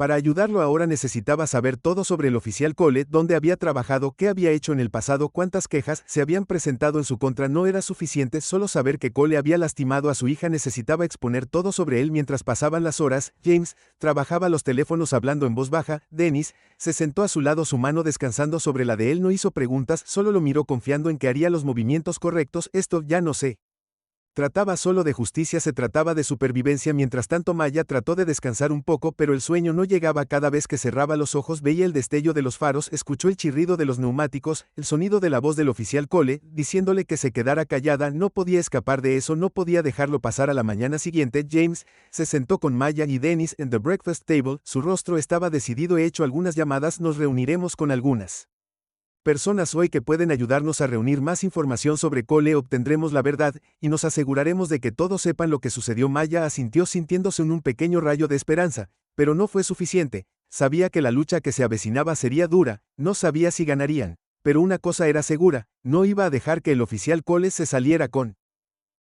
Para ayudarlo ahora necesitaba saber todo sobre el oficial Cole, dónde había trabajado, qué había hecho en el pasado, cuántas quejas se habían presentado en su contra. No era suficiente solo saber que Cole había lastimado a su hija, necesitaba exponer todo sobre él. Mientras pasaban las horas, James trabajaba los teléfonos hablando en voz baja. Dennis se sentó a su lado, su mano descansando sobre la de él. No hizo preguntas, solo lo miró confiando en que haría los movimientos correctos. Esto ya no sé. Trataba solo de justicia, se trataba de supervivencia. Mientras tanto Maya trató de descansar un poco, pero el sueño no llegaba. Cada vez que cerraba los ojos veía el destello de los faros, escuchó el chirrido de los neumáticos, el sonido de la voz del oficial Cole, diciéndole que se quedara callada. No podía escapar de eso, no podía dejarlo pasar. A la mañana siguiente, James se sentó con Maya y Dennis en the breakfast table, su rostro estaba decidido. He hecho algunas llamadas, nos reuniremos con algunas personas hoy que pueden ayudarnos a reunir más información sobre Cole, obtendremos la verdad, y nos aseguraremos de que todos sepan lo que sucedió. Maya asintió sintiéndose un pequeño rayo de esperanza, pero no fue suficiente. Sabía que la lucha que se avecinaba sería dura, no sabía si ganarían, pero una cosa era segura, no iba a dejar que el oficial Cole se saliera con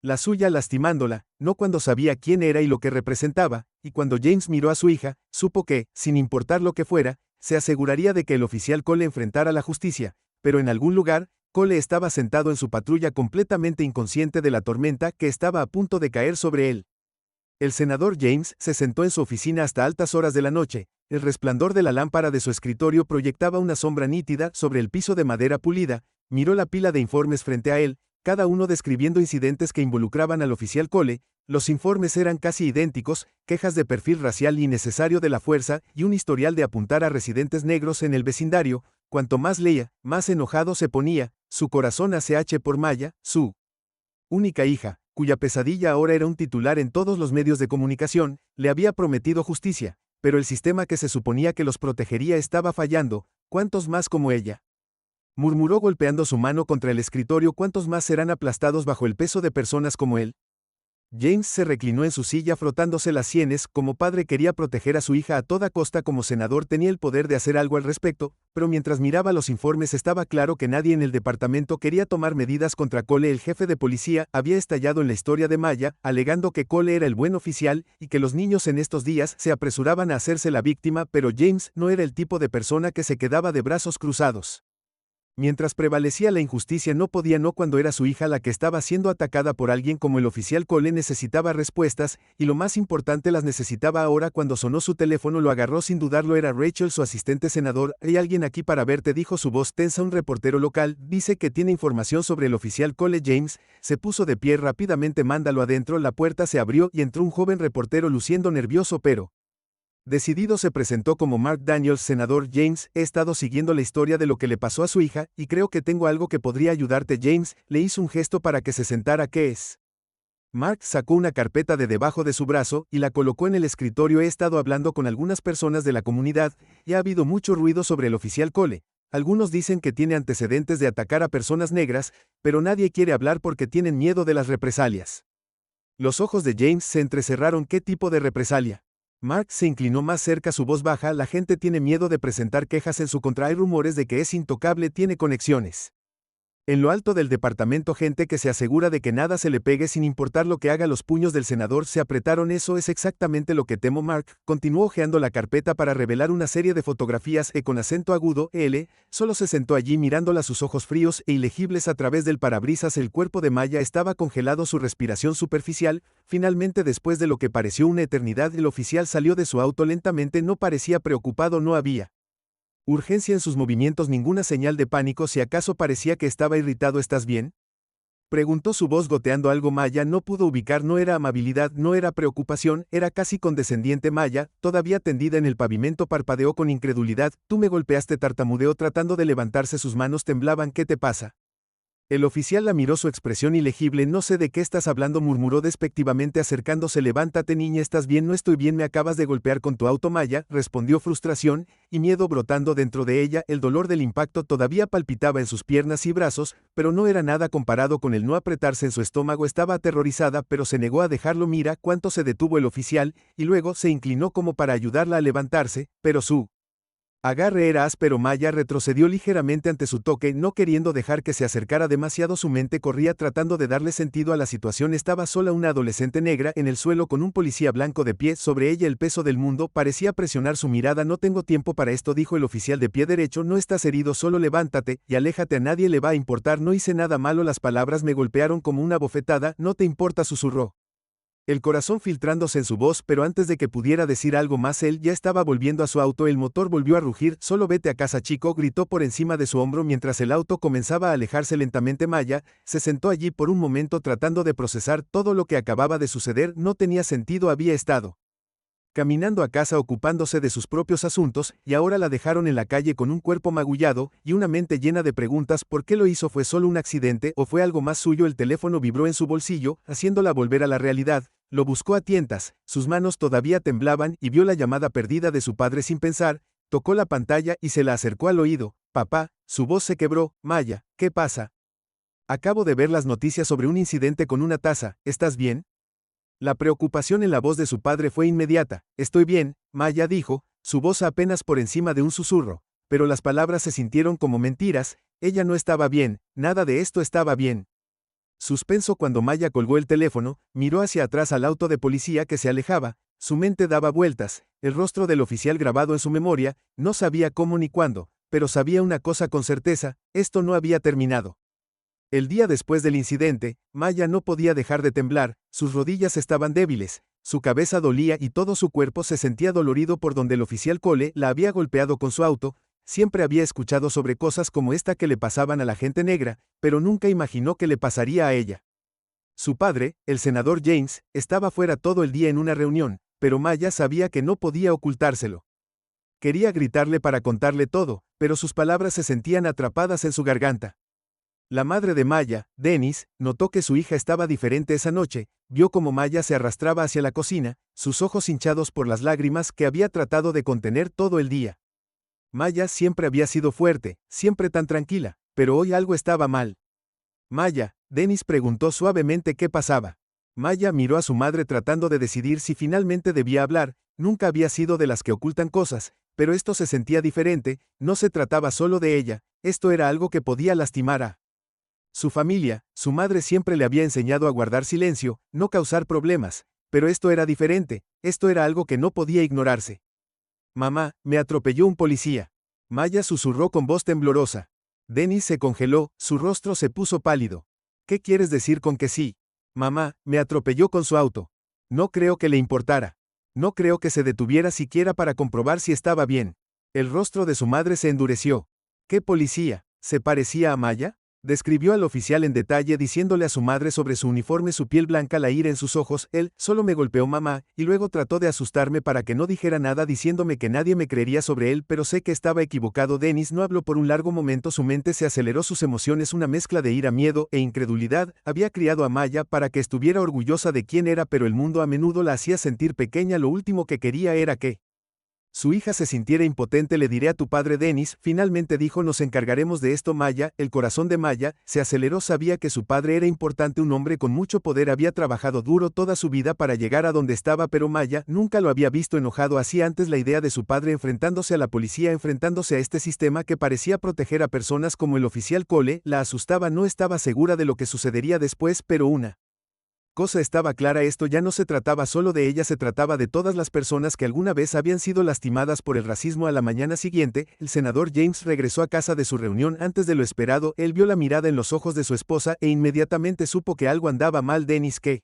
la suya lastimándola, no cuando sabía quién era y lo que representaba, y cuando James miró a su hija, supo que, sin importar lo que fuera, se aseguraría de que el oficial Cole enfrentara la justicia, pero en algún lugar, Cole estaba sentado en su patrulla completamente inconsciente de la tormenta que estaba a punto de caer sobre él. El senador James se sentó en su oficina hasta altas horas de la noche. El resplandor de la lámpara de su escritorio proyectaba una sombra nítida sobre el piso de madera pulida. Miró la pila de informes frente a él, cada uno describiendo incidentes que involucraban al oficial Cole. Los informes eran casi idénticos, quejas de perfil racial innecesario de la fuerza y un historial de apuntar a residentes negros en el vecindario. Cuanto más leía, más enojado se ponía, su corazón ACH por Maya, su única hija, cuya pesadilla ahora era un titular en todos los medios de comunicación. Le había prometido justicia, pero el sistema que se suponía que los protegería estaba fallando. ¿Cuántos más como ella?, murmuró golpeando su mano contra el escritorio. ¿Cuántos más serán aplastados bajo el peso de personas como él? James se reclinó en su silla frotándose las sienes. Como padre quería proteger a su hija a toda costa, como senador tenía el poder de hacer algo al respecto, pero mientras miraba los informes estaba claro que nadie en el departamento quería tomar medidas contra Cole. El jefe de policía había estallado en la historia de Maya, alegando que Cole era el buen oficial y que los niños en estos días se apresuraban a hacerse la víctima, pero James no era el tipo de persona que se quedaba de brazos cruzados. Mientras prevalecía la injusticia no podía no cuando era su hija la que estaba siendo atacada por alguien como el oficial Cole. Necesitaba respuestas, y lo más importante las necesitaba ahora. Cuando sonó su teléfono lo agarró sin dudarlo, era Rachel, su asistente. Senador, hay alguien aquí para verte, dijo su voz tensa. Un reportero local, dice que tiene información sobre el oficial Cole. James se puso de pie rápidamente. Mándalo adentro. La puerta se abrió y entró un joven reportero luciendo nervioso pero decidido. Se presentó como Mark Daniels. Senador James, he estado siguiendo la historia de lo que le pasó a su hija, y creo que tengo algo que podría ayudarte. James le hizo un gesto para que se sentara. ¿Qué es? Mark sacó una carpeta de debajo de su brazo y la colocó en el escritorio. He estado hablando con algunas personas de la comunidad, y ha habido mucho ruido sobre el oficial Cole. Algunos dicen que tiene antecedentes de atacar a personas negras, pero nadie quiere hablar porque tienen miedo de las represalias. Los ojos de James se entrecerraron. ¿Qué tipo de represalia? Mark se inclinó más cerca, su voz baja. La gente tiene miedo de presentar quejas en su contra. Hay rumores de que es intocable, tiene conexiones en lo alto del departamento, gente que se asegura de que nada se le pegue sin importar lo que haga. Los puños del senador se apretaron. Eso es exactamente lo que temo. Mark continuó hojeando la carpeta para revelar una serie de fotografías. Con acento agudo, él solo se sentó allí mirándola, sus ojos fríos e ilegibles a través del parabrisas. El cuerpo de Maya estaba congelado, su respiración superficial. Finalmente, después de lo que pareció una eternidad, el oficial salió de su auto lentamente. No parecía preocupado, no había urgencia en sus movimientos, ninguna señal de pánico. Si acaso parecía que estaba irritado. ¿Estás bien?, preguntó, su voz goteando algo. Maya no pudo ubicar. No era amabilidad, no era preocupación, era casi condescendiente. Maya, todavía tendida en el pavimento, parpadeó con incredulidad. Tú me golpeaste, tartamudeó tratando de levantarse, sus manos temblaban. ¿Qué te pasa? El oficial la miró, su expresión ilegible. No sé de qué estás hablando, murmuró despectivamente acercándose. Levántate, niña, ¿estás bien? No estoy bien, me acabas de golpear con tu auto. Maya respondió, frustración y miedo brotando dentro de ella. El dolor del impacto todavía palpitaba en sus piernas y brazos, pero no era nada comparado con el no apretarse en su estómago. Estaba aterrorizada, pero se negó a dejarlo. Mira cuánto se detuvo el oficial, y luego se inclinó como para ayudarla a levantarse, pero su Agarre era áspero. Maya retrocedió ligeramente ante su toque, no queriendo dejar que se acercara demasiado. Su mente corría tratando de darle sentido a la situación. Estaba sola, una adolescente negra en el suelo con un policía blanco de pie sobre ella. El peso del mundo parecía presionar su mirada. No tengo tiempo para esto, dijo el oficial de pie derecho. No estás herido, solo levántate y aléjate, a nadie le va a importar. No hice nada malo. Las palabras me golpearon como una bofetada. No te importa, susurró, el corazón filtrándose en su voz, pero antes de que pudiera decir algo más él ya estaba volviendo a su auto. El motor volvió a rugir. Solo vete a casa, chico, gritó por encima de su hombro mientras el auto comenzaba a alejarse lentamente. Maya se sentó allí por un momento tratando de procesar todo lo que acababa de suceder. No tenía sentido, había estado caminando a casa ocupándose de sus propios asuntos, y ahora la dejaron en la calle con un cuerpo magullado y una mente llena de preguntas. ¿Por qué lo hizo? ¿Fue solo un accidente o fue algo más suyo? El teléfono vibró en su bolsillo, haciéndola volver a la realidad. Lo buscó a tientas, sus manos todavía temblaban y vio la llamada perdida de su padre. Sin pensar, tocó la pantalla y se la acercó al oído. Papá, su voz se quebró. Maya, ¿qué pasa? Acabo de ver las noticias sobre un incidente con una taza. ¿Estás bien? La preocupación en la voz de su padre fue inmediata. Estoy bien, Maya dijo, su voz apenas por encima de un susurro, pero las palabras se sintieron como mentiras. Ella no estaba bien, nada de esto estaba bien. Suspenso. Cuando Maya colgó el teléfono, miró hacia atrás al auto de policía que se alejaba. Su mente daba vueltas, el rostro del oficial grabado en su memoria. No sabía cómo ni cuándo, pero sabía una cosa con certeza: esto no había terminado. El día después del incidente, Maya no podía dejar de temblar. Sus rodillas estaban débiles, su cabeza dolía y todo su cuerpo se sentía dolorido por donde el oficial Cole la había golpeado con su auto. Siempre había escuchado sobre cosas como esta que le pasaban a la gente negra, pero nunca imaginó que le pasaría a ella. Su padre, el senador James, estaba fuera todo el día en una reunión, pero Maya sabía que no podía ocultárselo. Quería gritarle para contarle todo, pero sus palabras se sentían atrapadas en su garganta. La madre de Maya, Dennis, notó que su hija estaba diferente esa noche. Vio cómo Maya se arrastraba hacia la cocina, sus ojos hinchados por las lágrimas que había tratado de contener todo el día. Maya siempre había sido fuerte, siempre tan tranquila, pero hoy algo estaba mal. Maya, Dennis preguntó suavemente qué pasaba. Maya miró a su madre tratando de decidir si finalmente debía hablar. Nunca había sido de las que ocultan cosas, pero esto se sentía diferente. No se trataba solo de ella, esto era algo que podía lastimar a su familia. Su madre siempre le había enseñado a guardar silencio, no causar problemas, pero esto era diferente. Esto era algo que no podía ignorarse. Mamá, me atropelló un policía. Maya susurró con voz temblorosa. Dennis se congeló, su rostro se puso pálido. ¿Qué quieres decir con que sí? Mamá, me atropelló con su auto. No creo que le importara. No creo que se detuviera siquiera para comprobar si estaba bien. El rostro de su madre se endureció. ¿Qué policía? ¿Se parecía a Maya? Describió al oficial en detalle, diciéndole a su madre sobre su uniforme, su piel blanca, la ira en sus ojos. Él solo me golpeó, mamá, y luego trató de asustarme para que no dijera nada, diciéndome que nadie me creería sobre él, pero sé que estaba equivocado. Dennis no habló por un largo momento. Su mente se aceleró, sus emociones una mezcla de ira, miedo e incredulidad. Había criado a Maya para que estuviera orgullosa de quién era, pero el mundo a menudo la hacía sentir pequeña. Lo último que quería era que su hija se sintiera impotente. Le diré a tu padre, Dennis, finalmente dijo, nos encargaremos de esto. Maya, el corazón de Maya se aceleró. Sabía que su padre era importante, un hombre con mucho poder. Había trabajado duro toda su vida para llegar a donde estaba, pero Maya nunca lo había visto enojado así antes. La idea de su padre enfrentándose a la policía, enfrentándose a este sistema que parecía proteger a personas como el oficial Cole, la asustaba. No estaba segura de lo que sucedería después, pero una cosa estaba clara: esto ya no se trataba solo de ella, se trataba de todas las personas que alguna vez habían sido lastimadas por el racismo. A la mañana siguiente, el senador James regresó a casa de su reunión antes de lo esperado. Él vio la mirada en los ojos de su esposa e inmediatamente supo que algo andaba mal. Dennis, ¿qué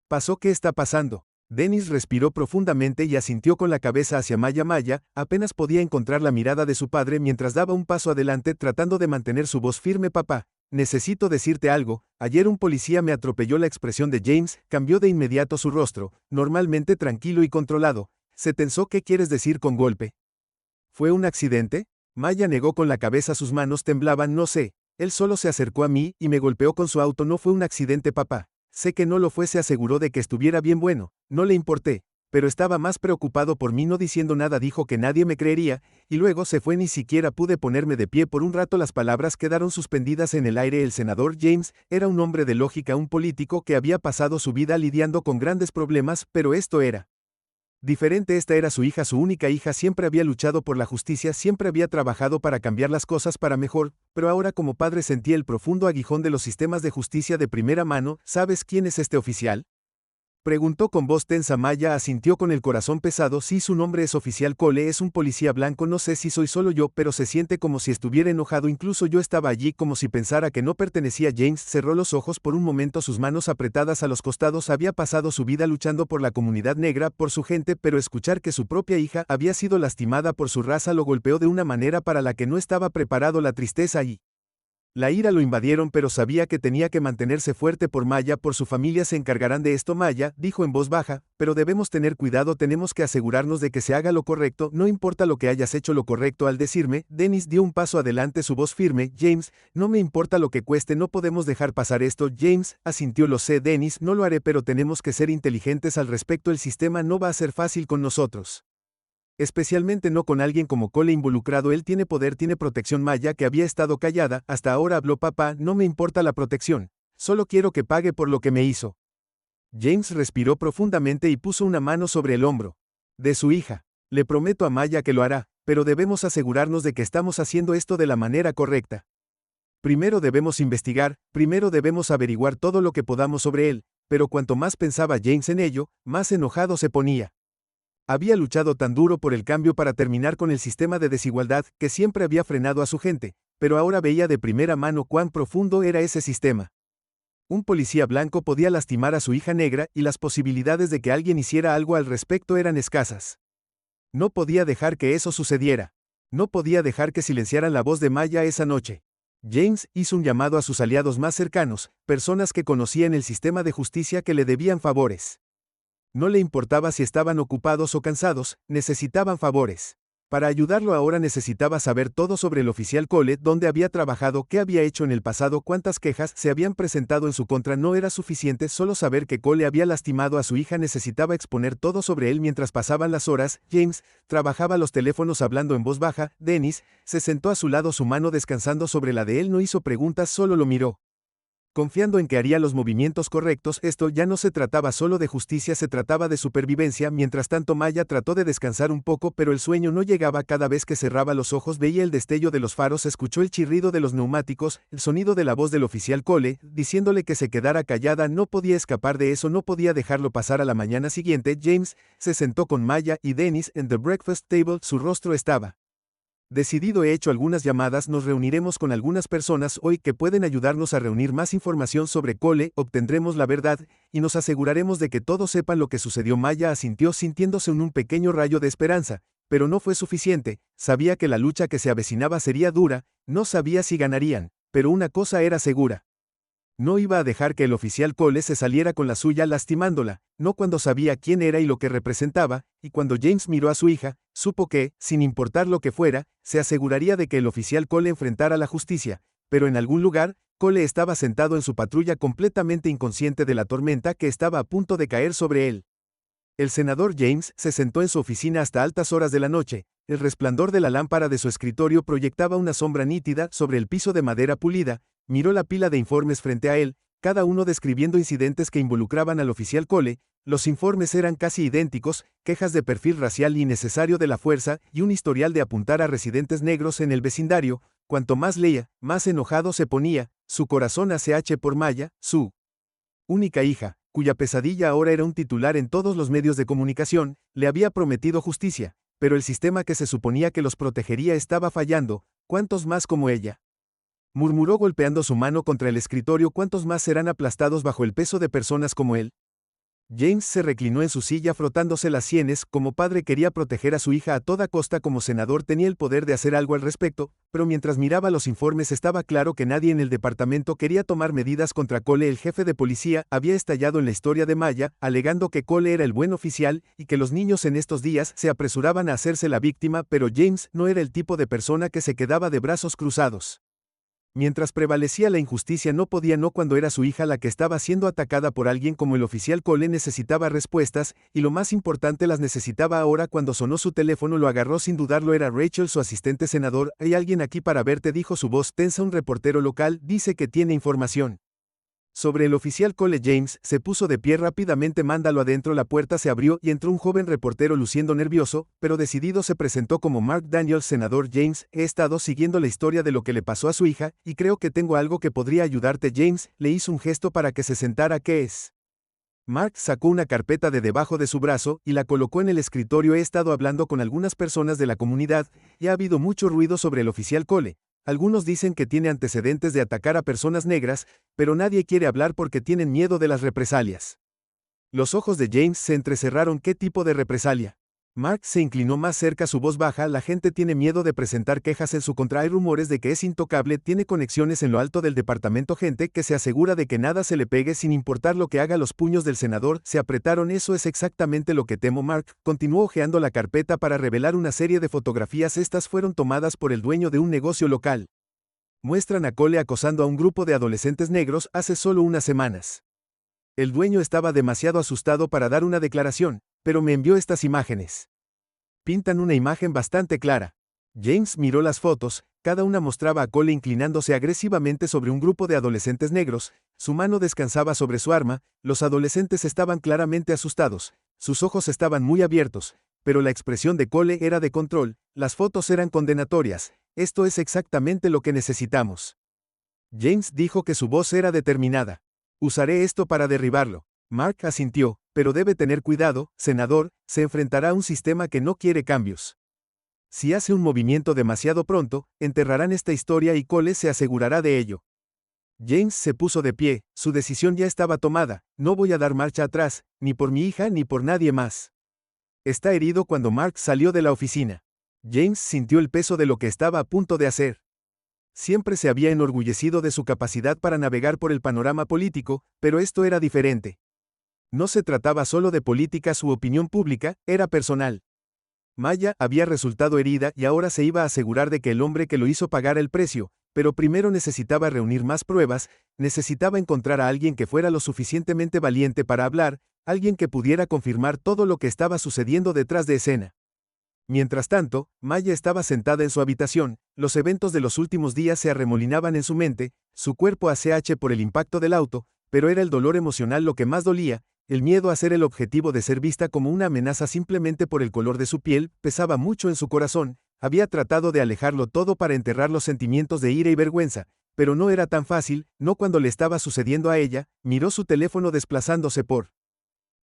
pasó? ¿Qué está pasando? Dennis respiró profundamente y asintió con la cabeza hacia Maya. Maya apenas podía encontrar la mirada de su padre mientras daba un paso adelante tratando de mantener su voz firme. Papá, necesito decirte algo. Ayer un policía me atropelló. La expresión de James cambió de inmediato. Su rostro, normalmente tranquilo y controlado, se tensó. ¿Qué quieres decir con golpe? ¿Fue un accidente? Maya negó con la cabeza, sus manos temblaban. No sé, él solo se acercó a mí y me golpeó con su auto. No fue un accidente, papá. Sé que no lo fue. Se aseguró de que estuviera bien. Bueno, no le importé, pero estaba más preocupado por mí. No diciendo nada dijo que nadie me creería, y luego se fue. Ni siquiera pude ponerme de pie por un rato. Las palabras quedaron suspendidas en el aire. El senador James era un hombre de lógica, un político que había pasado su vida lidiando con grandes problemas, pero esto era Diferente esta era su hija, su única hija, siempre había luchado por la justicia, siempre había trabajado para cambiar las cosas para mejor, pero ahora como padre sentía el profundo aguijón de los sistemas de justicia de primera mano. ¿Sabes quién es este oficial?, preguntó con voz tensa. Maya asintió con el corazón pesado. Sí, su nombre es Oficial Cole, es un policía blanco. No sé si soy solo yo, pero se siente como si estuviera enojado. Incluso yo estaba allí, como si pensara que no pertenecía. James cerró los ojos por un momento, sus manos apretadas a los costados. Había pasado su vida luchando por la comunidad negra, por su gente, pero escuchar que su propia hija había sido lastimada por su raza lo golpeó de una manera para la que no estaba preparado. La tristeza y la ira lo invadieron, pero sabía que tenía que mantenerse fuerte por Maya, por su familia. Se encargarán de esto, Maya dijo en voz baja, pero debemos tener cuidado, tenemos que asegurarnos de que se haga lo correcto, no importa lo que hayas hecho lo correcto. Al decirme, Dennis dio un paso adelante, su voz firme. James, no me importa lo que cueste, no podemos dejar pasar esto. James asintió. Lo sé, Dennis, no lo haré, pero tenemos que ser inteligentes al respecto. El sistema no va a ser fácil con nosotros. Especialmente no con alguien como Cole involucrado. Él tiene poder, tiene protección. Maya, que había estado callada hasta ahora, habló. Papá, no me importa la protección. Solo quiero que pague por lo que me hizo. James respiró profundamente y puso una mano sobre el hombro de su hija. Le prometo a Maya que lo hará, pero debemos asegurarnos de que estamos haciendo esto de la manera correcta. Primero debemos investigar, primero debemos averiguar todo lo que podamos sobre él, pero cuanto más pensaba James en ello, más enojado se ponía. Había luchado tan duro por el cambio para terminar con el sistema de desigualdad que siempre había frenado a su gente, pero ahora veía de primera mano cuán profundo era ese sistema. Un policía blanco podía lastimar a su hija negra y las posibilidades de que alguien hiciera algo al respecto eran escasas. No podía dejar que eso sucediera. No podía dejar que silenciaran la voz de Maya esa noche. James hizo un llamado a sus aliados más cercanos, personas que conocían el sistema de justicia que le debían favores. No le importaba si estaban ocupados o cansados, necesitaban favores. Para ayudarlo ahora necesitaba saber todo sobre el oficial Cole, dónde había trabajado, qué había hecho en el pasado, cuántas quejas se habían presentado en su contra. No era suficiente solo saber que Cole había lastimado a su hija, necesitaba exponer todo sobre él. Mientras pasaban las horas, James trabajaba los teléfonos hablando en voz baja. Dennis se sentó a su lado, su mano descansando sobre la de él. No hizo preguntas, solo lo miró, confiando en que haría los movimientos correctos. Esto ya no se trataba solo de justicia, se trataba de supervivencia. Mientras tanto, Maya trató de descansar un poco, pero el sueño no llegaba. Cada vez que cerraba los ojos veía el destello de los faros, escuchó el chirrido de los neumáticos, el sonido de la voz del oficial Cole, diciéndole que se quedara callada. No podía escapar de eso, no podía dejarlo pasar. A la mañana siguiente, James se sentó con Maya y Dennis en The Breakfast Table. Su rostro estaba decidido. He hecho algunas llamadas, nos reuniremos con algunas personas hoy que pueden ayudarnos a reunir más información sobre Cole, obtendremos la verdad, y nos aseguraremos de que todos sepan lo que sucedió. Maya asintió, sintiéndose un pequeño rayo de esperanza, pero no fue suficiente. Sabía que la lucha que se avecinaba sería dura, no sabía si ganarían, pero una cosa era segura. No iba a dejar que el oficial Cole se saliera con la suya lastimándola, no cuando sabía quién era y lo que representaba, y cuando James miró a su hija, supo que, sin importar lo que fuera, se aseguraría de que el oficial Cole enfrentara la justicia, pero en algún lugar, Cole estaba sentado en su patrulla completamente inconsciente de la tormenta que estaba a punto de caer sobre él. El senador James se sentó en su oficina hasta altas horas de la noche. El resplandor de la lámpara de su escritorio proyectaba una sombra nítida sobre el piso de madera pulida. Miró la pila de informes frente a él, cada uno describiendo incidentes que involucraban al oficial Cole. Los informes eran casi idénticos, quejas de perfil racial innecesario de la fuerza y un historial de apuntar a residentes negros en el vecindario. Cuanto más leía, más enojado se ponía. Su corazón hacía por Maya, su única hija, cuya pesadilla ahora era un titular en todos los medios de comunicación. Le había prometido justicia, pero el sistema que se suponía que los protegería estaba fallando. ¿Cuántos más como ella?, murmuró golpeando su mano contra el escritorio. ¿Cuántos más serán aplastados bajo el peso de personas como él? James se reclinó en su silla frotándose las sienes. Como padre quería proteger a su hija a toda costa, como senador tenía el poder de hacer algo al respecto, pero mientras miraba los informes estaba claro que nadie en el departamento quería tomar medidas contra Cole. El jefe de policía había estallado en la historia de Maya, alegando que Cole era el buen oficial y que los niños en estos días se apresuraban a hacerse la víctima, pero James no era el tipo de persona que se quedaba de brazos cruzados. Mientras prevalecía la injusticia no podía no cuando era su hija la que estaba siendo atacada por alguien como el oficial Cole. Necesitaba respuestas, y lo más importante las necesitaba ahora. Cuando sonó su teléfono lo agarró sin dudarlo. Era Rachel, su asistente. Senador, hay alguien aquí para verte, dijo su voz tensa. Un reportero local, dice que tiene información. Sobre el oficial Cole, James se puso de pie rápidamente. Mándalo adentro. La puerta se abrió y entró un joven reportero luciendo nervioso, pero decidido. Se presentó como Mark Daniels. Senador James, he estado siguiendo la historia de lo que le pasó a su hija, y creo que tengo algo que podría ayudarte. James le hizo un gesto para que se sentara. ¿Qué es? Mark sacó una carpeta de debajo de su brazo y la colocó en el escritorio. He estado hablando con algunas personas de la comunidad, y ha habido mucho ruido sobre el oficial Cole. Algunos dicen que tiene antecedentes de atacar a personas negras, pero nadie quiere hablar porque tienen miedo de las represalias. Los ojos de James se entrecerraron. ¿Qué tipo de represalia? Mark se inclinó más cerca. Su voz baja. La gente tiene miedo de presentar quejas en su contra. Hay rumores de que es intocable. Tiene conexiones en lo alto del departamento. Gente que se asegura de que nada se le pegue sin importar lo que haga. Los puños del senador se apretaron. Eso es exactamente lo que temo. Mark continuó hojeando la carpeta para revelar una serie de fotografías. Estas fueron tomadas por el dueño de un negocio local. Muestran a Cole acosando a un grupo de adolescentes negros hace solo unas semanas. El dueño estaba demasiado asustado para dar una declaración, pero me envió estas imágenes. Pintan una imagen bastante clara. James miró las fotos. Cada una mostraba a Cole inclinándose agresivamente sobre un grupo de adolescentes negros. Su mano descansaba sobre su arma. Los adolescentes estaban claramente asustados. Sus ojos estaban muy abiertos, pero la expresión de Cole era de control. Las fotos eran condenatorias. Esto es exactamente lo que necesitamos. James dijo que su voz era determinada. Usaré esto para derribarlo. Mark asintió, pero debe tener cuidado, senador, se enfrentará a un sistema que no quiere cambios. Si hace un movimiento demasiado pronto, enterrarán esta historia y Cole se asegurará de ello. James se puso de pie. Su decisión ya estaba tomada. No voy a dar marcha atrás, ni por mi hija ni por nadie más. Está herido. Cuando Mark salió de la oficina, James sintió el peso de lo que estaba a punto de hacer. Siempre se había enorgullecido de su capacidad para navegar por el panorama político, pero esto era diferente. No se trataba solo de política. Su opinión pública era personal. Maya había resultado herida y ahora se iba a asegurar de que el hombre que lo hizo pagara el precio, pero primero necesitaba reunir más pruebas. Necesitaba encontrar a alguien que fuera lo suficientemente valiente para hablar, alguien que pudiera confirmar todo lo que estaba sucediendo detrás de escena. Mientras tanto, Maya estaba sentada en su habitación. Los eventos de los últimos días se arremolinaban en su mente, su cuerpo ACH por el impacto del auto, pero era el dolor emocional lo que más dolía. El miedo a ser el objetivo de ser vista como una amenaza simplemente por el color de su piel pesaba mucho en su corazón. Había tratado de alejarlo todo para enterrar los sentimientos de ira y vergüenza, pero no era tan fácil. No cuando le estaba sucediendo a ella. Miró su teléfono desplazándose por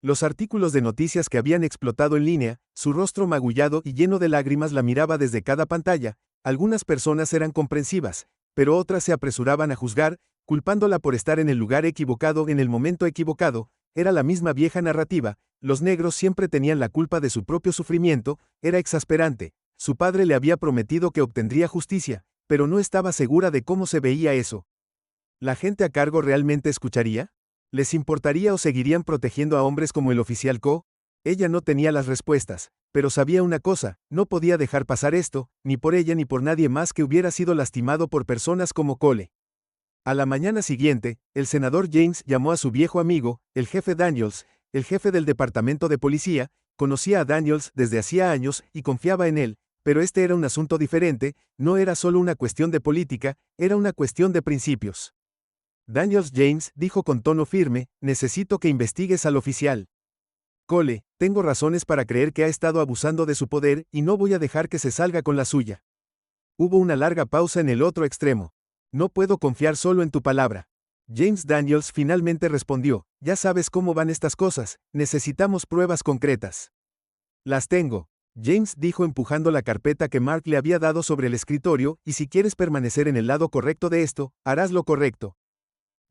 los artículos de noticias que habían explotado en línea. Su rostro magullado y lleno de lágrimas la miraba desde cada pantalla. Algunas personas eran comprensivas, pero otras se apresuraban a juzgar, culpándola por estar en el lugar equivocado en el momento equivocado. Era la misma vieja narrativa. Los negros siempre tenían la culpa de su propio sufrimiento. Era exasperante. Su padre le había prometido que obtendría justicia, pero no estaba segura de cómo se veía eso. ¿La gente a cargo realmente escucharía? ¿Les importaría o seguirían protegiendo a hombres como el oficial Co? Ella no tenía las respuestas, pero sabía una cosa: no podía dejar pasar esto, ni por ella ni por nadie más que hubiera sido lastimado por personas como Cole. A la mañana siguiente, el senador James llamó a su viejo amigo, el jefe Daniels, el jefe del departamento de policía. Conocía a Daniels desde hacía años y confiaba en él, pero este era un asunto diferente. No era solo una cuestión de política, era una cuestión de principios. Daniels James dijo con tono firme: necesito que investigues al oficial Cole. Tengo razones para creer que ha estado abusando de su poder y no voy a dejar que se salga con la suya. Hubo una larga pausa en el otro extremo. No puedo confiar solo en tu palabra. James Daniels finalmente respondió: ya sabes cómo van estas cosas, necesitamos pruebas concretas. Las tengo. James dijo empujando la carpeta que Mark le había dado sobre el escritorio, y si quieres permanecer en el lado correcto de esto, harás lo correcto.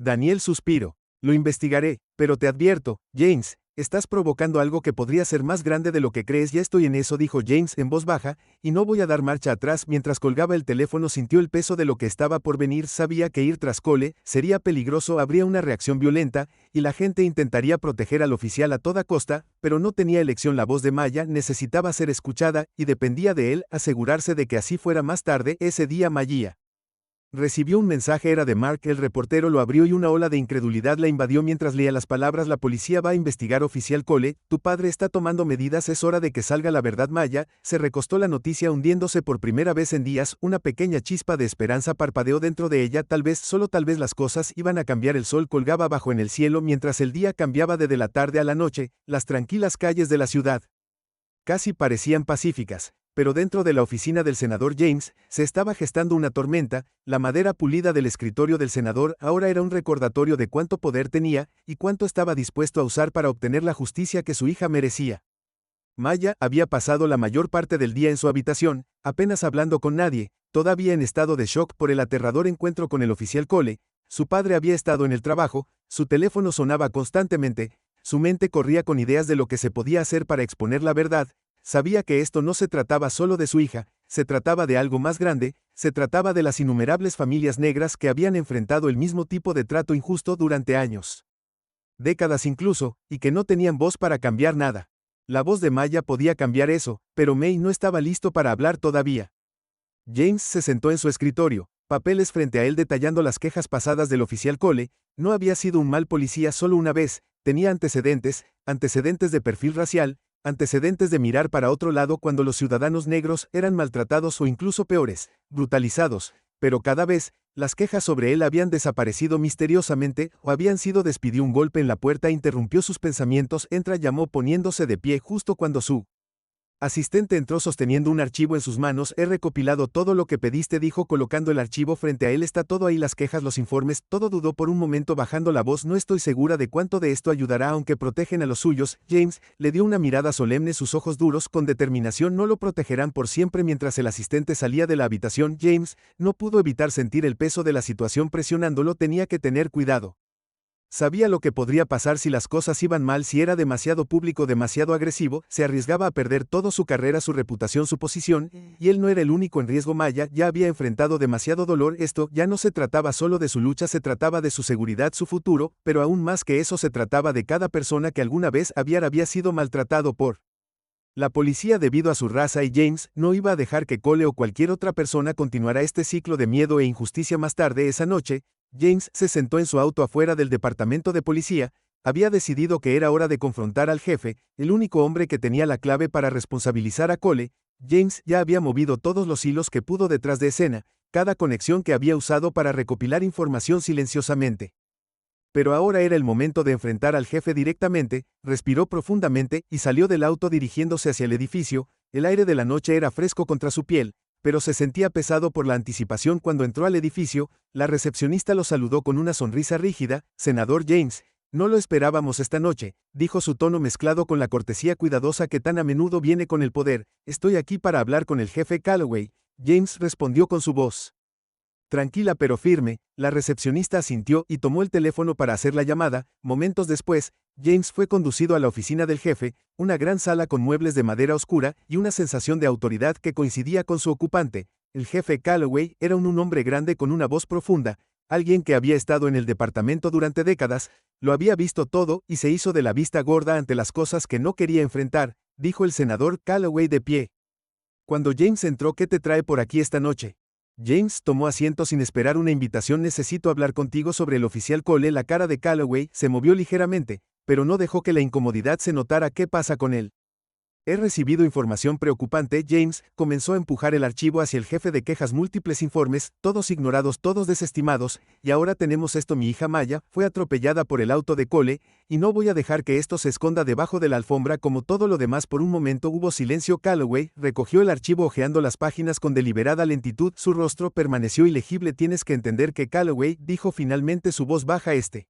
Daniel suspiró. Lo investigaré, pero te advierto, James, estás provocando algo que podría ser más grande de lo que crees. Ya estoy en eso, dijo James en voz baja, y no voy a dar marcha atrás. Mientras colgaba el teléfono sintió el peso de lo que estaba por venir. Sabía que ir tras Cole sería peligroso, habría una reacción violenta, y la gente intentaría proteger al oficial a toda costa, pero no tenía elección. La voz de Maya necesitaba ser escuchada, y dependía de él asegurarse de que así fuera. Más tarde ese día, Maya Recibió un mensaje, era de Mark, el reportero lo abrió y una ola de incredulidad la invadió mientras leía las palabras: la policía va a investigar, oficial Cole, tu padre está tomando medidas, es hora de que salga la verdad. Maya se recostó, la noticia hundiéndose por primera vez en días, una pequeña chispa de esperanza parpadeó dentro de ella, tal vez, solo tal vez las cosas iban a cambiar. El sol colgaba bajo en el cielo mientras el día cambiaba de la tarde a la noche, las tranquilas calles de la ciudad casi parecían pacíficas. Pero dentro de la oficina del senador James, se estaba gestando una tormenta. La madera pulida del escritorio del senador ahora era un recordatorio de cuánto poder tenía, y cuánto estaba dispuesto a usar para obtener la justicia que su hija merecía. Maya había pasado la mayor parte del día en su habitación, apenas hablando con nadie, todavía en estado de shock por el aterrador encuentro con el oficial Cole. Su padre había estado en el trabajo, su teléfono sonaba constantemente, su mente corría con ideas de lo que se podía hacer para exponer la verdad. Sabía que esto no se trataba solo de su hija, se trataba de algo más grande, se trataba de las innumerables familias negras que habían enfrentado el mismo tipo de trato injusto durante años, décadas incluso, y que no tenían voz para cambiar nada. La voz de Maya podía cambiar eso, pero May no estaba listo para hablar todavía. James se sentó en su escritorio, papeles frente a él detallando las quejas pasadas del oficial Cole. No había sido un mal policía solo una vez, tenía antecedentes de perfil racial, antecedentes de mirar para otro lado cuando los ciudadanos negros eran maltratados o incluso peores, brutalizados, pero cada vez, las quejas sobre él habían desaparecido misteriosamente o habían sido despedido. Un golpe en la puerta interrumpió sus pensamientos. Entra, llamó poniéndose de pie justo cuando su asistente entró sosteniendo un archivo en sus manos. He recopilado todo lo que pediste, dijo colocando el archivo frente a él. Está todo ahí, las quejas, los informes. Todo. Dudó por un momento bajando la voz. No estoy segura de cuánto de esto ayudará, aunque protegen a los suyos. James le dio una mirada solemne, sus ojos duros con determinación. No lo protegerán por siempre. Mientras el asistente salía de la habitación, James no pudo evitar sentir el peso de la situación presionándolo. Tenía que tener cuidado. Sabía lo que podría pasar si las cosas iban mal, si era demasiado público, demasiado agresivo, se arriesgaba a perder toda su carrera, su reputación, su posición, y él no era el único en riesgo. Maya ya había enfrentado demasiado dolor. Esto ya no se trataba solo de su lucha, se trataba de su seguridad, su futuro, pero aún más que eso se trataba de cada persona que alguna vez había sido maltratado por la policía debido a su raza, y James no iba a dejar que Cole o cualquier otra persona continuara este ciclo de miedo e injusticia. Más tarde esa noche, James se sentó en su auto afuera del departamento de policía. Había decidido que era hora de confrontar al jefe, el único hombre que tenía la clave para responsabilizar a Cole. James ya había movido todos los hilos que pudo detrás de escena, cada conexión que había usado para recopilar información silenciosamente. Pero ahora era el momento de enfrentar al jefe directamente. Respiró profundamente y salió del auto dirigiéndose hacia el edificio. El aire de la noche era fresco contra su piel, pero se sentía pesado por la anticipación. Cuando entró al edificio, la recepcionista lo saludó con una sonrisa rígida. Senador James, no lo esperábamos esta noche, dijo, su tono mezclado con la cortesía cuidadosa que tan a menudo viene con el poder. Estoy aquí para hablar con el jefe Calloway. James respondió con su voz tranquila pero firme. La recepcionista asintió y tomó el teléfono para hacer la llamada. Momentos después, James fue conducido a la oficina del jefe, una gran sala con muebles de madera oscura y una sensación de autoridad que coincidía con su ocupante. El jefe Calloway era un hombre grande con una voz profunda, alguien que había estado en el departamento durante décadas, lo había visto todo y se hizo de la vista gorda ante las cosas que no quería enfrentar, dijo el senador Calloway de pie. Cuando James entró, ¿qué te trae por aquí esta noche? James tomó asiento sin esperar una invitación. Necesito hablar contigo sobre el oficial Cole. La cara de Calloway se movió ligeramente, pero no dejó que la incomodidad se notara. ¿Qué pasa con él? He recibido información preocupante. James comenzó a empujar el archivo hacia el jefe de quejas, múltiples informes, todos ignorados, todos desestimados, y ahora tenemos esto. Mi hija Maya fue atropellada por el auto de Cole, y no voy a dejar que esto se esconda debajo de la alfombra como todo lo demás. Por un momento hubo silencio. Calloway recogió el archivo hojeando las páginas con deliberada lentitud. Su rostro permaneció ilegible. Tienes que entender que Calloway, dijo finalmente, su voz baja, este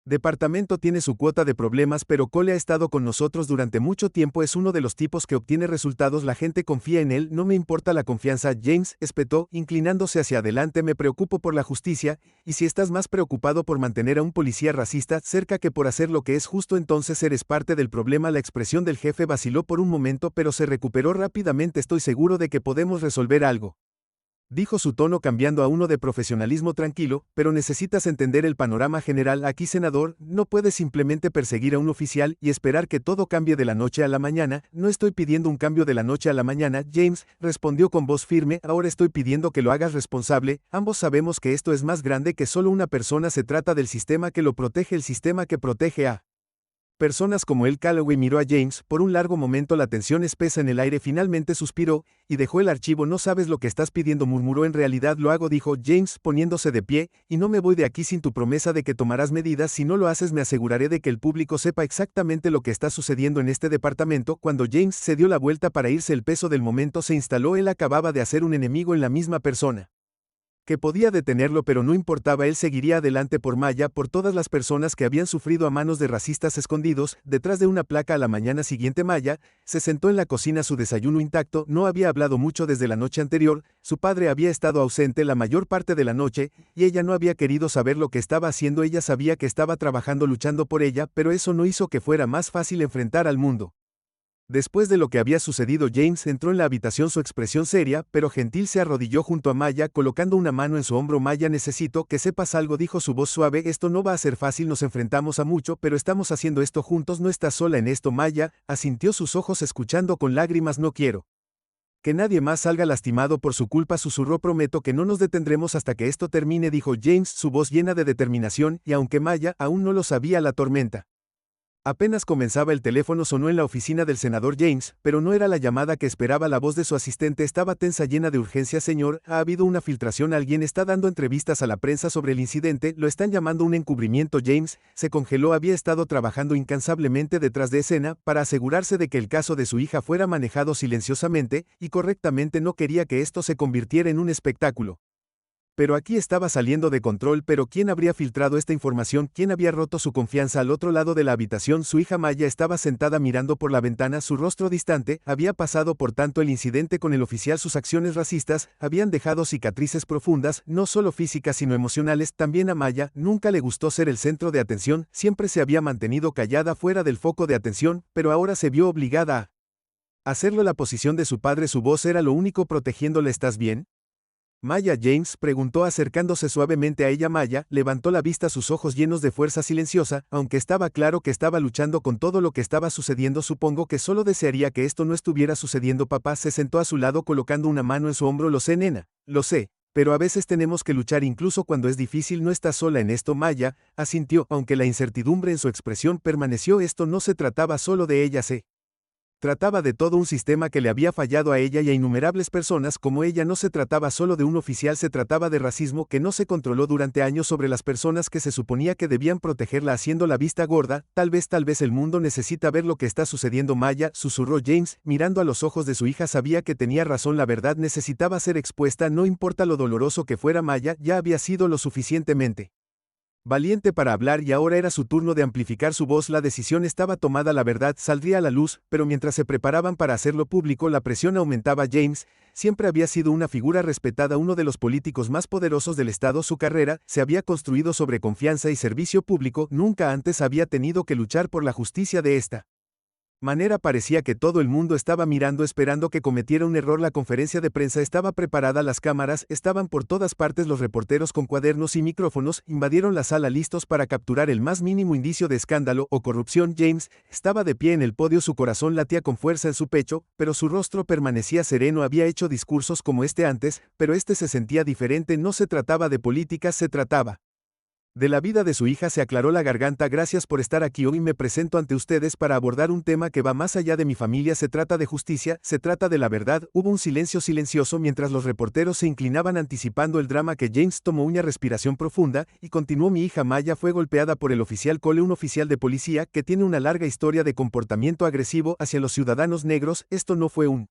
departamento tiene su cuota de problemas, pero Cole ha estado con nosotros durante mucho tiempo. Es uno de los tipos que obtiene resultados. La gente confía en él. No me importa la confianza. James espetó, inclinándose hacia adelante. Me preocupo por la justicia, y si estás más preocupado por mantener a un policía racista cerca que por hacer lo que es justo, entonces eres parte del problema. La expresión del jefe vaciló por un momento, pero se recuperó rápidamente. Estoy seguro de que podemos resolver algo. dijo su tono cambiando a uno de profesionalismo tranquilo, pero necesitas entender el panorama general aquí, senador, no puedes simplemente perseguir a un oficial y esperar que todo cambie de la noche a la mañana. No estoy pidiendo un cambio de la noche a la mañana, James, respondió con voz firme, ahora estoy pidiendo que lo hagas responsable. Ambos sabemos que esto es más grande que solo una persona, se trata del sistema que lo protege, el sistema que protege a personas como él. Calloway miró a James, por un largo momento la tensión espesa en el aire, finalmente suspiró, y dejó el archivo. No sabes lo que estás pidiendo, murmuró. En realidad lo hago, dijo James, poniéndose de pie, y no me voy de aquí sin tu promesa de que tomarás medidas. Si no lo haces, me aseguraré de que el público sepa exactamente lo que está sucediendo en este departamento. Cuando James se dio la vuelta para irse, el peso del momento se instaló. Él acababa de hacer un enemigo en la misma persona que podía detenerlo, pero no importaba, él seguiría adelante por Maya, por todas las personas que habían sufrido a manos de racistas escondidos, detrás de una placa. A la mañana siguiente Maya se sentó en la cocina, su desayuno intacto, no había hablado mucho desde la noche anterior, su padre había estado ausente la mayor parte de la noche, y ella no había querido saber lo que estaba haciendo. Ella sabía que estaba trabajando, luchando por ella, pero eso no hizo que fuera más fácil enfrentar al mundo. Después de lo que había sucedido, James entró en la habitación, su expresión seria, pero gentil. Se arrodilló junto a Maya, colocando una mano en su hombro. Maya, necesito que sepas algo, dijo su voz suave, esto no va a ser fácil, nos enfrentamos a mucho, pero estamos haciendo esto juntos, no estás sola en esto. Maya asintió, sus ojos escuchando con lágrimas. No quiero que nadie más salga lastimado por su culpa, susurró. Prometo que no nos detendremos hasta que esto termine, dijo James, su voz llena de determinación, y aunque Maya aún no lo sabía, la tormenta apenas comenzaba. El teléfono sonó en la oficina del senador James, pero no era la llamada que esperaba. La voz de su asistente estaba tensa, llena de urgencia. Señor, ha habido una filtración, alguien está dando entrevistas a la prensa sobre el incidente, lo están llamando un encubrimiento. James se congeló, había estado trabajando incansablemente detrás de escena para asegurarse de que el caso de su hija fuera manejado silenciosamente y correctamente, no quería que esto se convirtiera en un espectáculo. Pero aquí estaba saliendo de control. Pero ¿quién habría filtrado esta información? ¿Quién había roto su confianza? Al otro lado de la habitación, su hija Maya estaba sentada mirando por la ventana, su rostro distante. Había pasado por tanto el incidente con el oficial, sus acciones racistas habían dejado cicatrices profundas, no solo físicas sino emocionales. También a Maya nunca le gustó ser el centro de atención, siempre se había mantenido callada, fuera del foco de atención, pero ahora se vio obligada a hacerlo. La posición de su padre, su voz era lo único protegiéndole. ¿Estás bien, Maya? James preguntó acercándose suavemente a ella. Maya levantó la vista, sus ojos llenos de fuerza silenciosa, aunque estaba claro que estaba luchando con todo lo que estaba sucediendo. Supongo que solo desearía que esto no estuviera sucediendo. Papá se sentó a su lado colocando una mano en su hombro. Lo sé, nena, lo sé, pero a veces tenemos que luchar incluso cuando es difícil. No estás sola en esto. Maya asintió, aunque la incertidumbre en su expresión permaneció. Esto no se trataba solo de ella, se trataba de todo un sistema que le había fallado a ella y a innumerables personas como ella. No se trataba solo de un oficial, se trataba de racismo que no se controló durante años sobre las personas que se suponía que debían protegerla, haciendo la vista gorda. Tal vez el mundo necesita ver lo que está sucediendo. Maya, susurró James, mirando a los ojos de su hija. Sabía que tenía razón, la verdad necesitaba ser expuesta, no importa lo doloroso que fuera. Maya ya había sido lo suficientemente valiente para hablar y ahora era su turno de amplificar su voz. La decisión estaba tomada, la verdad saldría a la luz, pero mientras se preparaban para hacerlo público, la presión aumentaba. James siempre había sido una figura respetada, uno de los políticos más poderosos del estado. Su carrera se había construido sobre confianza y servicio público. Nunca antes había tenido que luchar por la justicia de esta manera. Parecía que todo el mundo estaba mirando, esperando que cometiera un error. La conferencia de prensa estaba preparada, las cámaras estaban por todas partes, los reporteros con cuadernos y micrófonos invadieron la sala listos para capturar el más mínimo indicio de escándalo o corrupción. James estaba de pie en el podio, su corazón latía con fuerza en su pecho, pero su rostro permanecía sereno. Había hecho discursos como este antes, pero este se sentía diferente. No se trataba de política, se trataba de la vida de su hija. Se aclaró la garganta. Gracias por estar aquí hoy. Me presento ante ustedes para abordar un tema que va más allá de mi familia. Se trata de justicia, se trata de la verdad. Hubo un silencio silencioso mientras los reporteros se inclinaban anticipando el drama que James tomó una respiración profunda y continuó. Mi hija Maya fue golpeada por el oficial Cole, un oficial de policía que tiene una larga historia de comportamiento agresivo hacia los ciudadanos negros. Esto no fue un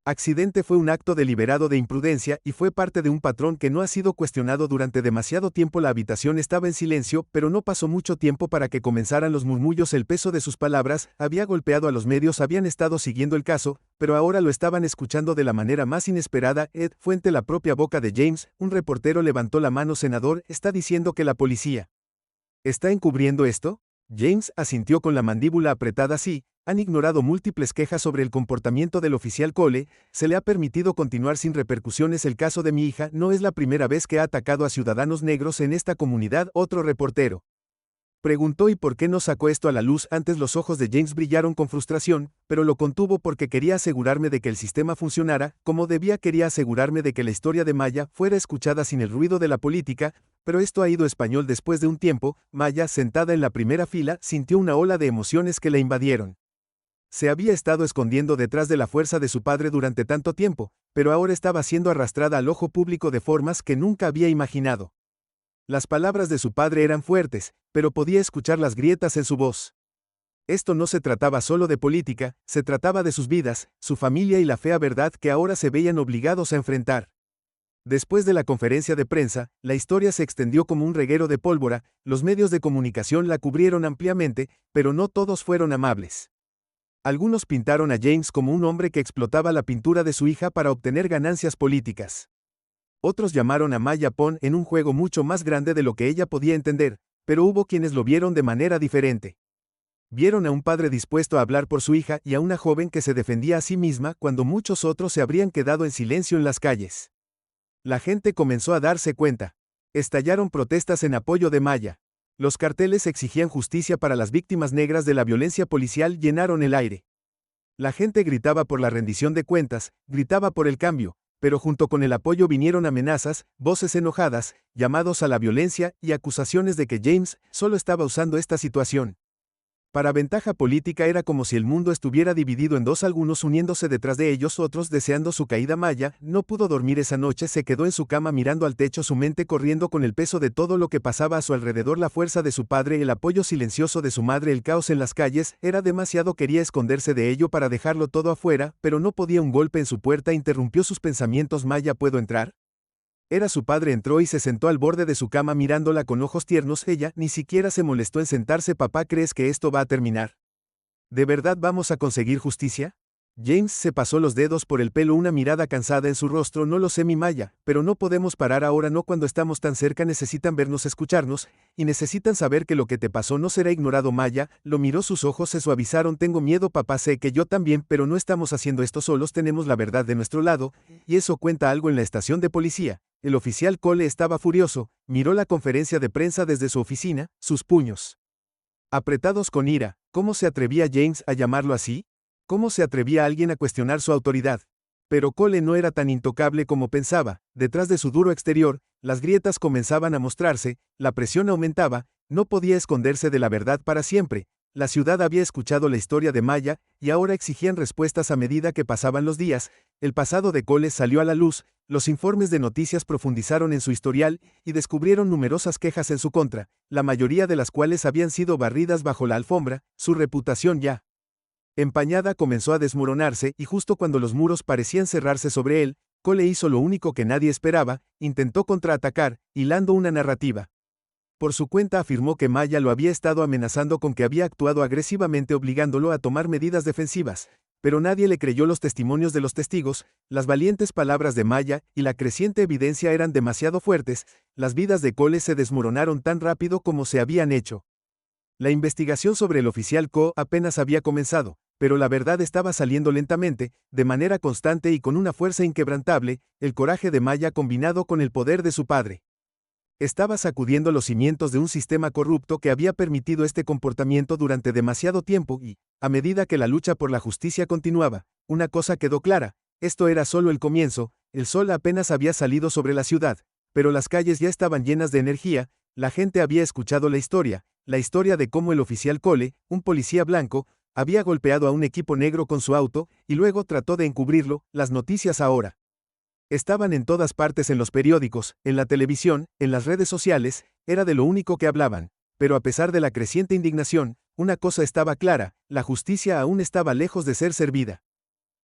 accidente, fue un acto deliberado de imprudencia y fue parte de un patrón que no ha sido cuestionado durante demasiado tiempo. La habitación estaba en silencio, pero no pasó mucho tiempo para que comenzaran los murmullos. El peso de sus palabras había golpeado a los medios, habían estado siguiendo el caso, pero ahora lo estaban escuchando de la manera más inesperada. Ed, fuente la propia boca de James, un reportero levantó la mano. Senador, ¿está diciendo que la policía está encubriendo esto? James asintió con la mandíbula apretada. Sí, han ignorado múltiples quejas sobre el comportamiento del oficial Cole, se le ha permitido continuar sin repercusiones. El caso de mi hija no es la primera vez que ha atacado a ciudadanos negros en esta comunidad. Otro reportero preguntó y por qué no sacó esto a la luz antes. Los ojos de James brillaron con frustración, pero lo contuvo porque quería asegurarme de que el sistema funcionara como debía. Quería asegurarme de que la historia de Maya fuera escuchada sin el ruido de la política, pero esto ha ido español. Después de un tiempo, Maya, sentada en la primera fila, sintió una ola de emociones que la invadieron. Se había estado escondiendo detrás de la fuerza de su padre durante tanto tiempo, pero ahora estaba siendo arrastrada al ojo público de formas que nunca había imaginado. Las palabras de su padre eran fuertes, pero podía escuchar las grietas en su voz. Esto no se trataba solo de política, se trataba de sus vidas, su familia y la fea verdad que ahora se veían obligados a enfrentar. Después de la conferencia de prensa, la historia se extendió como un reguero de pólvora, los medios de comunicación la cubrieron ampliamente, pero no todos fueron amables. Algunos pintaron a James como un hombre que explotaba la pintura de su hija para obtener ganancias políticas. Otros llamaron a Maya Pon en un juego mucho más grande de lo que ella podía entender, pero hubo quienes lo vieron de manera diferente. Vieron a un padre dispuesto a hablar por su hija y a una joven que se defendía a sí misma cuando muchos otros se habrían quedado en silencio en las calles. La gente comenzó a darse cuenta. Estallaron protestas en apoyo de Maya. Los carteles exigían justicia para las víctimas negras de la violencia policial. Llenaron el aire. La gente gritaba por la rendición de cuentas, gritaba por el cambio, pero junto con el apoyo vinieron amenazas, voces enojadas, llamados a la violencia y acusaciones de que James solo estaba usando esta situación para ventaja política. Era como si el mundo estuviera dividido en dos, algunos uniéndose detrás de ellos, otros deseando su caída. Maya no pudo dormir esa noche, se quedó en su cama mirando al techo, su mente corriendo con el peso de todo lo que pasaba a su alrededor, la fuerza de su padre, el apoyo silencioso de su madre, el caos en las calles. Era demasiado, quería esconderse de ello para dejarlo todo afuera, pero no podía. Un golpe en su puerta interrumpió sus pensamientos. Maya, ¿puedo entrar? Era su padre. Entró y se sentó al borde de su cama mirándola con ojos tiernos. Ella ni siquiera se molestó en sentarse. Papá, ¿crees que esto va a terminar? ¿De verdad vamos a conseguir justicia? James se pasó los dedos por el pelo, una mirada cansada en su rostro. No lo sé, mi Maya, pero no podemos parar ahora, no cuando estamos tan cerca. Necesitan vernos, escucharnos, y necesitan saber que lo que te pasó no será ignorado. Maya lo miró, sus ojos se suavizaron. Tengo miedo, papá, sé que yo también, pero no estamos haciendo esto solos, tenemos la verdad de nuestro lado, y eso cuenta algo. En la estación de policía, el oficial Cole estaba furioso, miró la conferencia de prensa desde su oficina, sus puños apretados con ira. ¿Cómo se atrevía James a llamarlo así? ¿Cómo se atrevía alguien a cuestionar su autoridad? Pero Cole no era tan intocable como pensaba. Detrás de su duro exterior, las grietas comenzaban a mostrarse, la presión aumentaba, no podía esconderse de la verdad para siempre. La ciudad había escuchado la historia de Maya, y ahora exigían respuestas a medida que pasaban los días. El pasado de Cole salió a la luz, los informes de noticias profundizaron en su historial, y descubrieron numerosas quejas en su contra, la mayoría de las cuales habían sido barridas bajo la alfombra. Su reputación ya empañada comenzó a desmoronarse, y justo cuando los muros parecían cerrarse sobre él, Cole hizo lo único que nadie esperaba, intentó contraatacar, hilando una narrativa. Por su cuenta afirmó que Maya lo había estado amenazando con que había actuado agresivamente obligándolo a tomar medidas defensivas, pero nadie le creyó. Los testimonios de los testigos, las valientes palabras de Maya y la creciente evidencia eran demasiado fuertes. Las vidas de Cole se desmoronaron tan rápido como se habían hecho. La investigación sobre el oficial Co apenas había comenzado, pero la verdad estaba saliendo lentamente, de manera constante y con una fuerza inquebrantable. El coraje de Maya combinado con el poder de su padre estaba sacudiendo los cimientos de un sistema corrupto que había permitido este comportamiento durante demasiado tiempo y, a medida que la lucha por la justicia continuaba, una cosa quedó clara: esto era solo el comienzo. El sol apenas había salido sobre la ciudad, pero las calles ya estaban llenas de energía. La gente había escuchado la historia de cómo el oficial Cole, un policía blanco, había golpeado a un equipo negro con su auto, y luego trató de encubrirlo. Las noticias ahora estaban en todas partes, en los periódicos, en la televisión, en las redes sociales, era de lo único que hablaban. Pero a pesar de la creciente indignación, una cosa estaba clara: la justicia aún estaba lejos de ser servida.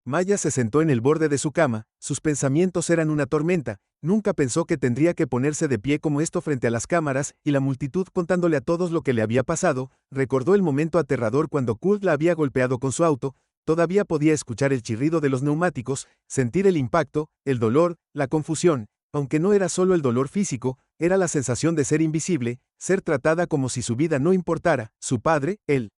Maya se sentó en el borde de su cama, sus pensamientos eran una tormenta. Nunca pensó que tendría que ponerse de pie como esto frente a las cámaras y la multitud contándole a todos lo que le había pasado. Recordó el momento aterrador cuando Kurt la había golpeado con su auto. Todavía podía escuchar el chirrido de los neumáticos, sentir el impacto, el dolor, la confusión. aunque no era solo el dolor físico, era la sensación de ser invisible, ser tratada como si su vida no importara. Su padre, el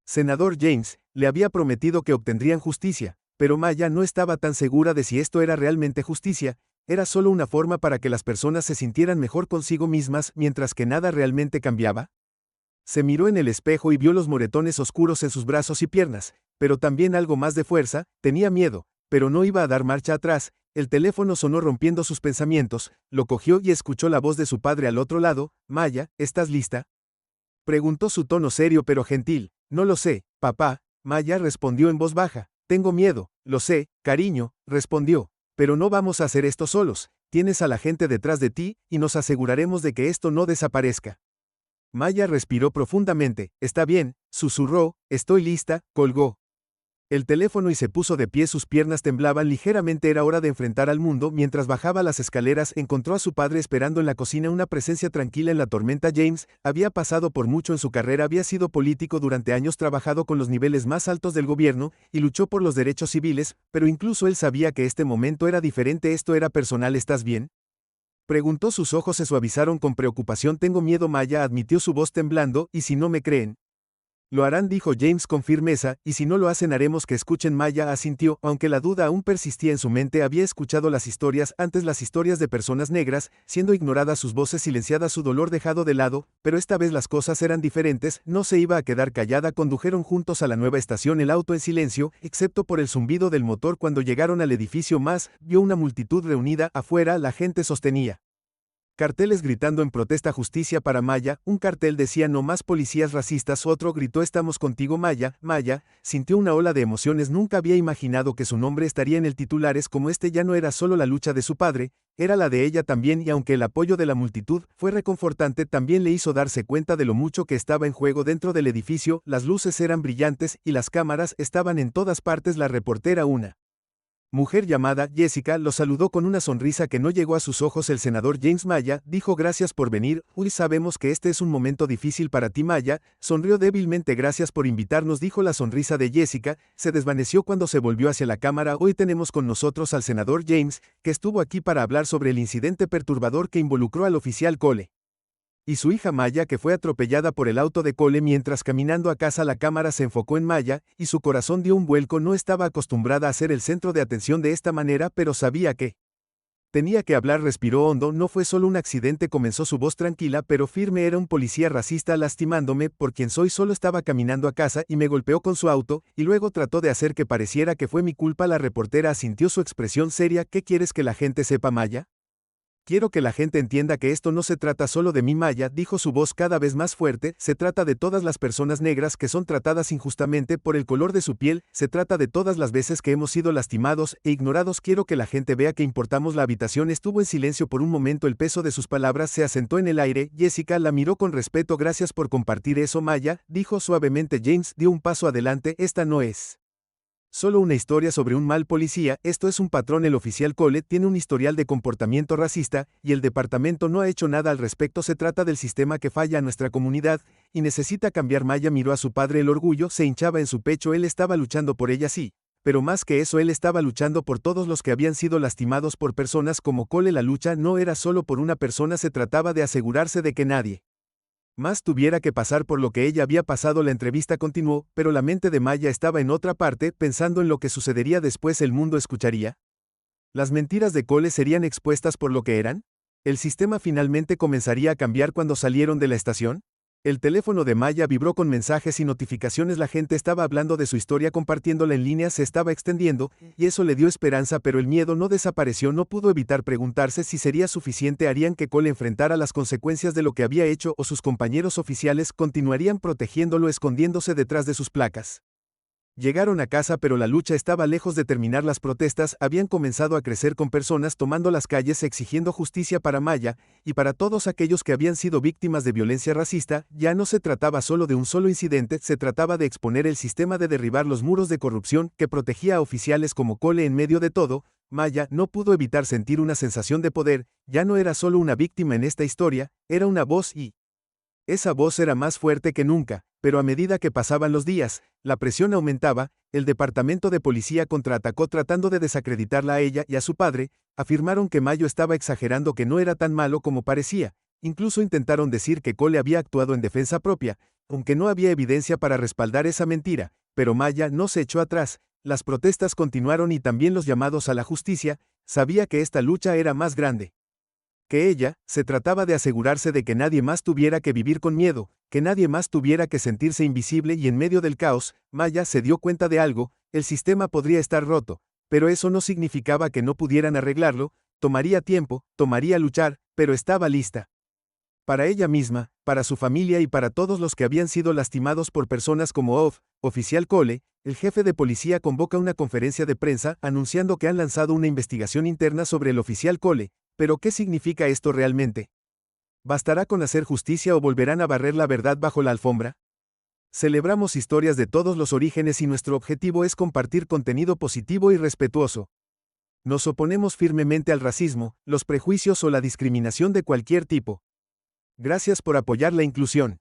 senador James, le había prometido que obtendrían justicia, pero Maya no estaba tan segura de si esto era realmente justicia, era solo una forma para que las personas se sintieran mejor consigo mismas mientras que nada realmente cambiaba. Se miró en el espejo y vio los moretones oscuros en sus brazos y piernas, pero también algo más de fuerza, tenía miedo, pero no iba a dar marcha atrás. El teléfono sonó rompiendo sus pensamientos, lo cogió y escuchó la voz de su padre al otro lado. Maya, ¿estás lista? Preguntó su tono serio pero gentil. No lo sé, papá. Maya respondió en voz baja. Tengo miedo. Lo sé, cariño, respondió. Pero no vamos a hacer esto solos. Tienes a la gente detrás de ti, y nos aseguraremos de que esto no desaparezca. Maya respiró profundamente. Está bien, susurró. Estoy lista, colgó el teléfono y se puso de pie, sus piernas temblaban ligeramente, era hora de enfrentar al mundo. Mientras bajaba las escaleras encontró a su padre esperando en la cocina, una presencia tranquila en la tormenta. James había pasado por mucho en su carrera, había sido político durante años, trabajado con los niveles más altos del gobierno, y luchó por los derechos civiles, pero incluso él sabía que este momento era diferente. Esto era personal. ¿Estás bien?, preguntó. Sus ojos se suavizaron con preocupación. Tengo miedo, Maya admitió, su voz temblando, y si no me creen, lo harán, dijo James con firmeza, y si no lo hacen haremos que escuchen. Maya asintió, aunque la duda aún persistía en su mente. Había escuchado las historias antes, las historias de personas negras, siendo ignoradas, sus voces silenciadas, su dolor dejado de lado, pero esta vez las cosas eran diferentes, no se iba a quedar callada. Condujeron juntos a la nueva estación, el auto en silencio, excepto por el zumbido del motor. Cuando llegaron al edificio más, vio una multitud reunida afuera, la gente sostenía carteles gritando en protesta. Justicia para Maya. Un cartel decía no más policías racistas, otro gritó estamos contigo Maya. Maya sintió una ola de emociones, nunca había imaginado que su nombre estaría en el titulares como este. Ya no era solo la lucha de su padre, era la de ella también, y aunque el apoyo de la multitud fue reconfortante, también le hizo darse cuenta de lo mucho que estaba en juego dentro del edificio. Las luces eran brillantes y las cámaras estaban en todas partes. La reportera, una mujer llamada Jessica, lo saludó con una sonrisa que no llegó a sus ojos. El senador James Maya dijo gracias por venir. Hoy sabemos que este es un momento difícil para ti. Maya sonrió débilmente. Gracias por invitarnos, dijo. La sonrisa de Jessica se desvaneció cuando se volvió hacia la cámara. Hoy tenemos con nosotros al senador James, que estuvo aquí para hablar sobre el incidente perturbador que involucró al oficial Cole y su hija Maya, que fue atropellada por el auto de Cole mientras caminando a casa. La cámara se enfocó en Maya, y su corazón dio un vuelco. No estaba acostumbrada a ser el centro de atención de esta manera, pero sabía que tenía que hablar. Respiró hondo. No fue solo un accidente, comenzó, su voz tranquila pero firme. Era un policía racista lastimándome por quien soy. Solo estaba caminando a casa y me golpeó con su auto, y luego trató de hacer que pareciera que fue mi culpa. La reportera asintió, su expresión seria. ¿Qué quieres que la gente sepa, Maya? Quiero que la gente entienda que esto no se trata solo de mí. Maya dijo, su voz cada vez más fuerte. Se trata de todas las personas negras que son tratadas injustamente por el color de su piel, se trata de todas las veces que hemos sido lastimados e ignorados. Quiero que la gente vea que importamos. La habitación estuvo en silencio por un momento, el peso de sus palabras se asentó en el aire. Jessica la miró con respeto. Gracias por compartir eso, Maya, dijo suavemente. James dio un paso adelante. Esta no es solo una historia sobre un mal policía, esto es un patrón. El oficial Cole tiene un historial de comportamiento racista, y el departamento no ha hecho nada al respecto. Se trata del sistema que falla a nuestra comunidad, y necesita cambiar. Maya miró a su padre, el orgullo se hinchaba en su pecho. Él estaba luchando por ella, sí, pero más que eso, él estaba luchando por todos los que habían sido lastimados por personas como Cole. La lucha no era solo por una persona, se trataba de asegurarse de que nadie más tuviera que pasar por lo que ella había pasado. La entrevista continuó, pero la mente de Maya estaba en otra parte, pensando en lo que sucedería después. ¿El mundo escucharía? ¿Las mentiras de Cole serían expuestas por lo que eran? ¿El sistema finalmente comenzaría a cambiar cuando salieron de la estación? El teléfono de Maya vibró con mensajes y notificaciones. La gente estaba hablando de su historia, compartiéndola en línea. Se estaba extendiendo, y eso le dio esperanza, pero el miedo no desapareció. No pudo evitar preguntarse si sería suficiente. ¿Harían que Cole enfrentara las consecuencias de lo que había hecho, o sus compañeros oficiales continuarían protegiéndolo, escondiéndose detrás de sus placas? Llegaron a casa, pero la lucha estaba lejos de terminar. Las protestas habían comenzado a crecer, con personas tomando las calles exigiendo justicia para Maya y para todos aquellos que habían sido víctimas de violencia racista. Ya no se trataba solo de un solo incidente, se trataba de exponer el sistema, de derribar los muros de corrupción que protegía a oficiales como Cole. En medio de todo, Maya no pudo evitar sentir una sensación de poder. Ya no era solo una víctima en esta historia, era una voz, y Esa voz era más fuerte que nunca, pero a medida que pasaban los días, la presión aumentaba, el departamento de policía contraatacó tratando de desacreditarla a ella y a su padre, afirmaron que Mayo estaba exagerando, que no era tan malo como parecía, incluso intentaron decir que Cole había actuado en defensa propia, aunque no había evidencia para respaldar esa mentira, pero Maya no se echó atrás, las protestas continuaron y también los llamados a la justicia, sabía que esta lucha era más grande que ella, se trataba de asegurarse de que nadie más tuviera que vivir con miedo, que nadie más tuviera que sentirse invisible, y en medio del caos, Maya se dio cuenta de algo: el sistema podría estar roto, pero eso no significaba que no pudieran arreglarlo, tomaría tiempo, tomaría luchar, pero estaba lista. Para ella misma, para su familia y para todos los que habían sido lastimados por personas como oficial Cole, el jefe de policía convoca una conferencia de prensa anunciando que han lanzado una investigación interna sobre el oficial Cole. ¿Pero qué significa esto realmente? ¿Bastará con hacer justicia o volverán a barrer la verdad bajo la alfombra? Celebramos historias de todos los orígenes y nuestro objetivo es compartir contenido positivo y respetuoso. Nos oponemos firmemente al racismo, los prejuicios o la discriminación de cualquier tipo. Gracias por apoyar la inclusión.